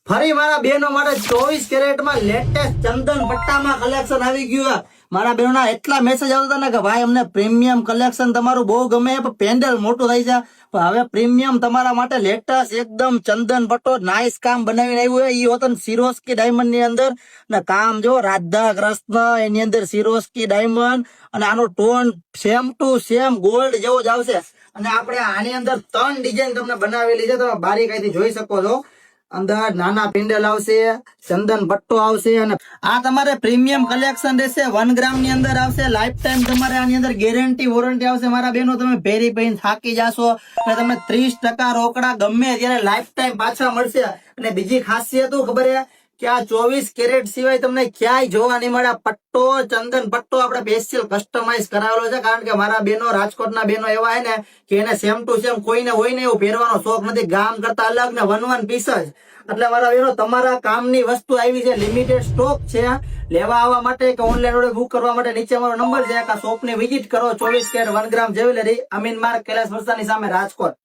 ફરી મારા બહેનો માટે 24 કેરેટમાં લેટેસ્ટ ચંદન પટ્ટામાં કલેક્શન આવી ગયું. મારા બહેનોના એટલા મેસેજ આવતા હતા ને કે ભાઈ અમને પ્રીમિયમ કલેક્શન તમારું બહુ ગમે, પણ પેન્ડલ મોટું થઈ છે. પણ હવે પ્રીમિયમ તમારા માટે લેટેસ્ટ એકદમ ચંદન પટ્ટો નાઇસ કામ બનાવીને આવ્યું છે. ઈ હોતન સિરોસ્કી ડાયમંડ ની અંદર ને કામ જો રાધા કૃષ્ણ એની અંદર સિરોસ્કી ડાયમંડ અને આનો tone same to same gold જેવો જ આવશે. અને આપણે આની અંદર 3 ડિઝાઇન તમને બનાવેલી છે, તમે બારીકાઈથી જોઈ શકો છો. અંદર નાના પેન્ડલ આવશે, ચંદન પટ્ટો આવશે અને આ તમારે પ્રીમિયમ કલેક્શન રહેશે. 1 ગ્રામ ની અંદર આવશે. લાઈફ ટાઈમ તમારે આની અંદર ગેરંટી વોરંટી આવશે. મારા બહેનો તમે પહેરી પહેરીને થાકી જાશો અને તમને 30% રોકડા ગમે ત્યારે લાઈફ ટાઈમ પાછા મળશે. અને બીજી ખાસિયત શું ખબર છે કે આ 24 કેરેટ સિવાય તમને ક્યાંય જોવા નહીં મળે. પટ્ટો ચંદન પટ્ટો આપણે સ્પેશિયલ કસ્ટમાઇઝ કરાવેલો છે, કારણ કે મારા બહેનો રાજકોટના બહેનો એવા છે ને કે એને સેમ ટુ સેમ કોઈને હોય ને એવું પહેરવાનો શોખ નથી. ગામ કરતા અલગ ને વન પીસ જ. એટલે મારા બહેનો તમારા કામની વસ્તુ આવી છે, લિમિટેડ સ્ટોક છે. લેવા આવવા માટે કે ઓનલાઈન ઓર્ડર બુક કરવા માટે નીચે મારો નંબર છે, કે શોપ ની વિઝિટ કરો. 24 કેરેટ 1 ગ્રામ જ્વેલરી, અમીન માર્ગ, કૈલાસ વરસાની સામે, રાજકોટ.